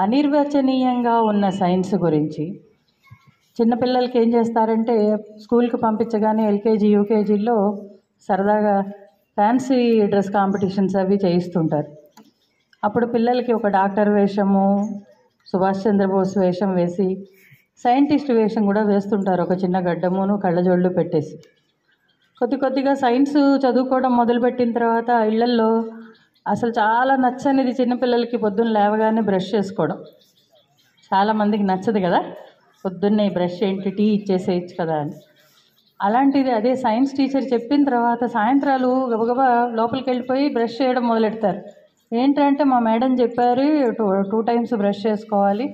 అనిర్వచనీయంగా ఉన్న సైన్స్ గురించి చిన్నపిల్లలకి ఏం చేస్తారంటే స్కూల్కి పంపించగానే ఎల్కేజీ యూకేజీల్లో సరదాగా ఫ్యాన్సీ డ్రెస్ కాంపిటీషన్స్ అవి చేయిస్తుంటారు. అప్పుడు పిల్లలకి ఒక డాక్టర్ వేషము, సుభాష్ చంద్రబోస్ వేషం వేసి సైంటిస్ట్ వేషం కూడా వేస్తుంటారు. ఒక చిన్న గడ్డమును కళ్ళజోళ్ళు పెట్టేసి కొద్దిగా సైన్స్ చదువుకోవడం మొదలుపెట్టిన తర్వాత ఇళ్లల్లో అసలు చాలా నచ్చనిది చిన్నపిల్లలకి పొద్దున్న లేవగానే బ్రష్ చేసుకోవడం. చాలామందికి నచ్చదు కదా, పొద్దున్నే బ్రష్ ఏంటి, టీ ఇచ్చేసేయచ్చు కదా అని. అలాంటిది అదే సైన్స్ టీచర్ చెప్పిన తర్వాత సాయంత్రాలు గబగబా లోపలికి వెళ్ళిపోయి బ్రష్ చేయడం మొదలెడతారు. ఏంటంటే మా మేడం చెప్పారు టూ టైమ్స్ బ్రష్ చేసుకోవాలి,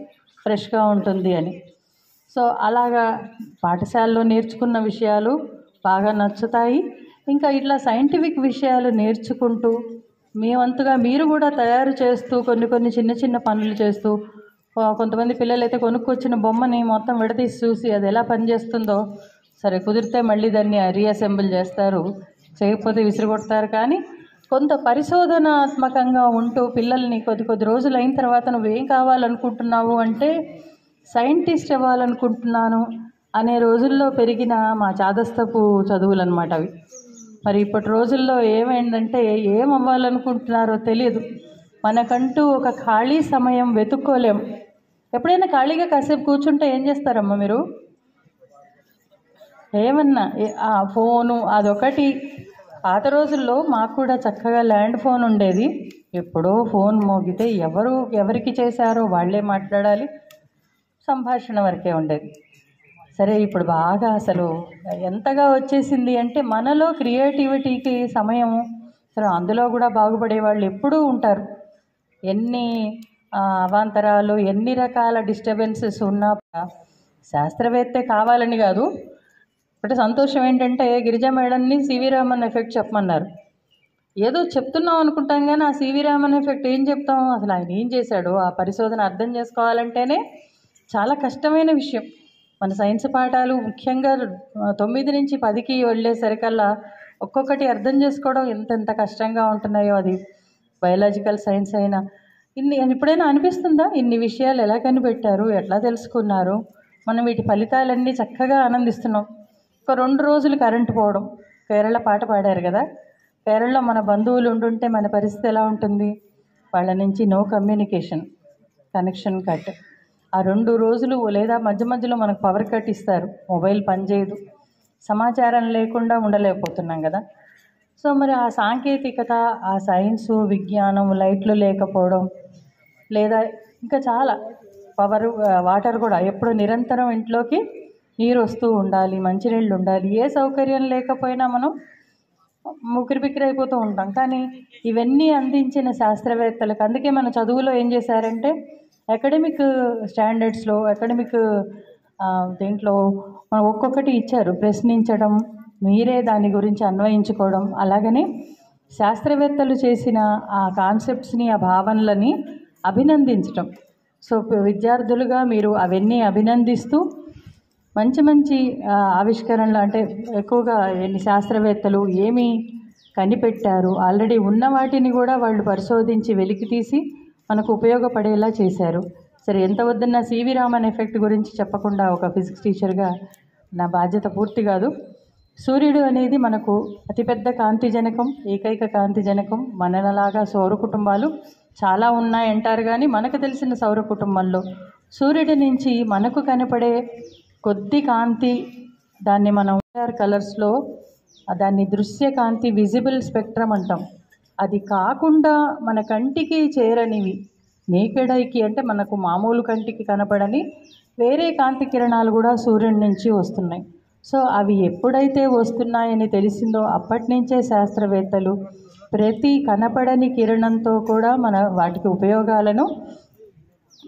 ఫ్రెష్గా ఉంటుంది అని. సో అలాగా పాఠశాలలో నేర్చుకున్న విషయాలు బాగా నచ్చుతాయి. ఇంకా ఇట్లా సైంటిఫిక్ విషయాలు నేర్చుకుంటూ మీ వంతుగా మీరు కూడా తయారు చేస్తూ కొన్ని చిన్న పనులు చేస్తూ, కొంతమంది పిల్లలైతే కొనుక్కొచ్చిన బొమ్మని మొత్తం విడదీసి చూసి అది ఎలా పనిచేస్తుందో, సరే కుదిరితే మళ్ళీ దాన్ని రీఅసెంబుల్ చేస్తారు, చేయకపోతే విసిరికొడతారు. కానీ కొంత పరిశోధనాత్మకంగా ఉంటూ పిల్లల్ని కొద్ది రోజులు అయిన తర్వాత నువ్వేం కావాలనుకుంటున్నావు అంటే సైంటిస్ట్ అవ్వాలనుకుంటున్నాను అనే రోజుల్లో పెరిగిన మా చాదస్తపు చదువులు అన్నమాట అవి. మరి ఇప్పటి రోజుల్లో ఏమైందంటే ఏం అవ్వాలనుకుంటున్నారో తెలియదు. మనకంటూ ఒక ఖాళీ సమయం వెతుక్కోలేం. ఎప్పుడైనా ఖాళీగా కాసేపు కూర్చుంటే ఏం చేస్తారమ్మా మీరు? ఏమన్నా ఆ ఫోను అదొకటి. పాత రోజుల్లో మాకు కూడా చక్కగా ల్యాండ్ ఫోన్ ఉండేది. ఎప్పుడో ఫోన్ మోగితే ఎవరికి చేశారో వాళ్ళే మాట్లాడాలి, సంభాషణ వరకే ఉండేది. సరే ఇప్పుడు బాగా అసలు ఎంతగా వచ్చేసింది అంటే మనలో క్రియేటివిటీకి సమయము. సరే అందులో కూడా బాగుపడే వాళ్ళు ఎప్పుడూ ఉంటారు. ఎన్ని అవాంతరాలు, ఎన్ని రకాల డిస్టర్బెన్సెస్ ఉన్నా శాస్త్రవేత్తే కావాలని కాదు. బట్ సంతోషం ఏంటంటే గిరిజా మేడంని సివి రామన్ ఎఫెక్ట్ చెప్పమన్నారు. ఏదో చెప్తున్నాం అనుకుంటాం కానీ ఆ సివి రామన్ ఎఫెక్ట్ ఏం చెప్తాం, అసలు ఆయన ఏం చేశాడు, ఆ పరిశోధన అర్థం చేసుకోవాలంటేనే చాలా కష్టమైన విషయం. మన సైన్స్ పాఠాలు ముఖ్యంగా 9 నుంచి 10కి వెళ్ళేసరికల్లా ఒక్కొక్కటి అర్థం చేసుకోవడం ఎంత కష్టంగా ఉంటున్నాయో. అది బయాలజికల్ సైన్స్ అయినా ఎప్పుడైనా అనిపిస్తుందా ఇన్ని విషయాలు ఎలా కనిపెట్టారు, ఎట్లా తెలుసుకున్నారు? మనం వీటి ఫలితాలన్నీ చక్కగా ఆనందిస్తున్నాం. ఒక 2 రోజులు కరెంటు పోవడం, కేరళ పాట పాడారు కదా, కేరళలో మన బంధువులు ఉంటుంటే మన పరిస్థితి ఎలా ఉంటుంది? వాళ్ళ నుంచి నో కమ్యూనికేషన్, కనెక్షన్ కట్. ఆ 2 రోజులు లేదా మధ్యలో మనకు పవర్ కట్ ఇస్తారు, మొబైల్ పనిచేయదు, సమాచారం లేకుండా ఉండలేకపోతున్నాం కదా. సో మరి ఆ సాంకేతికత, ఆ సైన్సు, విజ్ఞానం, లైట్లు లేకపోవడం, లేదా ఇంకా చాలా వాటర్ కూడా ఎప్పుడు నిరంతరం ఇంట్లోకి నీరు వస్తూ ఉండాలి, మంచినీళ్ళు ఉండాలి. ఏ సౌకర్యం లేకపోయినా మనం ముకిరిపిక్కిరైపోతూ ఉంటాం. కానీ ఇవన్నీ అందించిన శాస్త్రవేత్తలకు, అందుకే మన చదువులో ఏం చేశారంటే అకాడమిక్ స్టాండర్డ్స్లో, అకాడమిక్ దీంట్లో ఒక్కొక్కటి ఇచ్చారు. ప్రశ్నించడం, మీరే దాని గురించి అన్వయించుకోవడం, అలాగనే శాస్త్రవేత్తలు చేసిన ఆ కాన్సెప్ట్స్ని, ఆ భావనలని అభినందించటం. సో విద్యార్థులుగా మీరు అవన్నీ అభినందిస్తూ మంచి ఆవిష్కరణలు, అంటే ఎక్కువగా ఎన్ని శాస్త్రవేత్తలు ఏమి కనిపెట్టారు, ఆల్రెడీ ఉన్న వాటిని కూడా వాళ్ళు పరిశోధించి వెలికితీసి మనకు ఉపయోగపడేలా చేశారు. సరే ఎంత వద్దన్నా సివి రామన్ ఎఫెక్ట్ గురించి చెప్పకుండా ఒక ఫిజిక్స్ టీచర్గా నా బాధ్యత పూర్తి కాదు. సూర్యుడు అనేది మనకు అతిపెద్ద కాంతిజనకం, ఏకైక కాంతిజనకం. మనలాగా సౌర కుటుంబాలు చాలా ఉన్నాయంటారు, కానీ మనకు తెలిసిన సౌర కుటుంబంలో సూర్యుడి నుంచి మనకు కనపడే కొద్ది కాంతి, దాన్ని మనం కలర్స్లో దాన్ని దృశ్య కాంతి, విజిబుల్ స్పెక్ట్రమ్ అంటాం. అది కాకుండా మన కంటికి చేరనివి, నేకెడ్ ఐకి అంటే మనకు మామూలు కంటికి కనపడని వేరే కాంతి కిరణాలు కూడా సూర్యుడి నుంచి వస్తున్నాయి. సో అవి ఎప్పుడైతే వస్తున్నాయని తెలిసిందో అప్పటి నుంచే శాస్త్రవేత్తలు ప్రతి కనపడని కిరణంతో కూడా వాటికి ఉపయోగాలను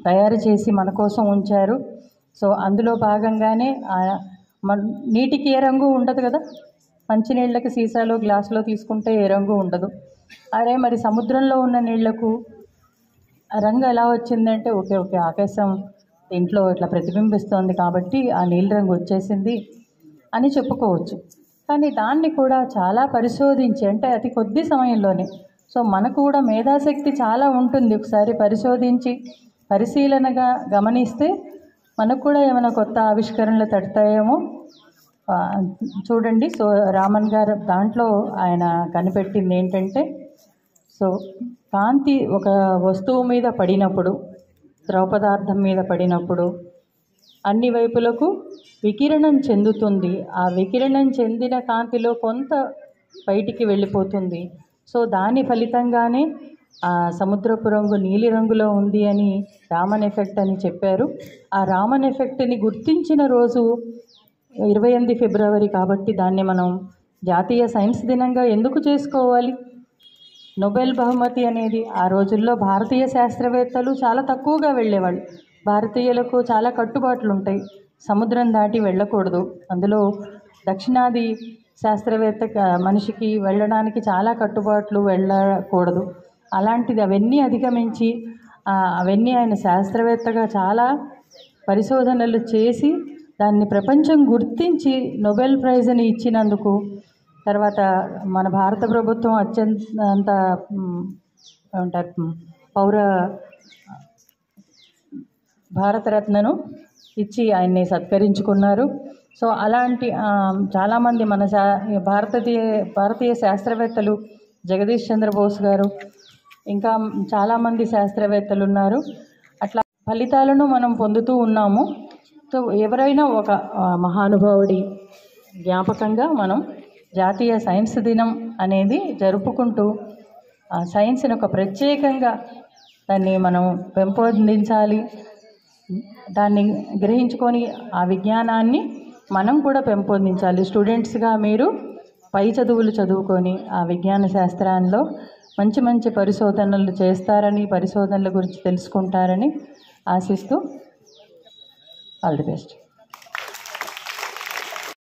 తయారు చేసి మన కోసం ఉంచారు. సో అందులో భాగంగానే నీటికి ఏ రంగు ఉండదు కదా, మంచినీళ్ళకి సీసాలో గ్లాసులో తీసుకుంటే ఏ రంగు ఉండదు. అరే మరి సముద్రంలో ఉన్న నీళ్లకు రంగు ఎలా వచ్చిందంటే ఓకే ఆకాశం ఇంట్లో ఇట్లా ప్రతిబింబిస్తోంది కాబట్టి ఆ నీళ్ళ రంగు వచ్చేసింది అని చెప్పుకోవచ్చు. కానీ దాన్ని కూడా చాలా పరిశోధించి, అంటే అతి కొద్ది సమయంలోనే, సో మనకు కూడా మేధాశక్తి చాలా ఉంటుంది, ఒకసారి పరిశోధించి పరిశీలనగా గమనిస్తే మనకు కూడా ఏమైనా కొత్త ఆవిష్కరణలు తడతాయేమో. చూడండి, సో రామన్ గారు దాంట్లో ఆయన కనిపెట్టింది ఏంటంటే, సో కాంతి ఒక వస్తువు మీద పడినప్పుడు, ద్రవ పదార్థం మీద పడినప్పుడు అన్ని వైపులకు వికిరణం చెందుతుంది. ఆ వికిరణం చెందిన కాంతిలో కొంత బయటికి వెళ్ళిపోతుంది. సో దాని ఫలితంగానే ఆ సముద్రపు రంగు నీలి రంగులో ఉంది అని రామన్ ఎఫెక్ట్ అని చెప్పారు. ఆ రామన్ ఎఫెక్ట్ని గుర్తించిన రోజు 28 ఫిబ్రవరి కాబట్టి దాన్ని మనం జాతీయ సైన్స్ దినంగా ఎందుకు చేసుకోవాలి? నోబెల్ బహుమతి అనేది ఆ రోజుల్లో భారతీయ శాస్త్రవేత్తలు చాలా తక్కువగా వెళ్ళేవాళ్ళు. భారతీయులకు చాలా కట్టుబాట్లు ఉంటాయి. సముద్రం దాటి వెళ్ళకూడదు. అందులో దక్షిణాది శాస్త్రవేత్త మనిషికి వెళ్ళడానికి చాలా కట్టుబాట్లు, వెళ్ళకూడదు. అలాంటిది అవన్నీ అధిగమించి అవన్నీ ఆయన శాస్త్రవేత్తగా చాలా పరిశోధనలు చేసి దాన్ని ప్రపంచం గుర్తించి నోబెల్ ప్రైజ్ని ఇచ్చినందుకు, తర్వాత మన భారత ప్రభుత్వం అత్యంత ఏమంటారు పౌర భారతరత్నను ఇచ్చి ఆయన్ని సత్కరించుకున్నారు. సో అలాంటి చాలామంది మన భారతీయ శాస్త్రవేత్తలు, జగదీష్ చంద్రబోస్ గారు, ఇంకా చాలామంది శాస్త్రవేత్తలు ఉన్నారు. అట్లా ఫలితాలను మనం పొందుతూ ఉన్నాము. సో ఎవరైనా ఒక మహానుభావుడి జ్ఞాపకంగా మనం జాతీయ సైన్స్ దినం అనేది జరుపుకుంటూ సైన్స్ని ఒక ప్రత్యేకంగా దాన్ని మనం పెంపొందించాలి. దాన్ని గ్రహించుకొని ఆ విజ్ఞానాన్ని మనం కూడా పెంపొందించాలి. స్టూడెంట్స్గా మీరు పై చదువులు చదువుకొని ఆ విజ్ఞాన శాస్త్రాల్లో మంచి మంచి పరిశోధనలు చేస్తారని, పరిశోధనల గురించి తెలుసుకుంటారని ఆశిస్తూ ఆల్ ది బెస్ట్.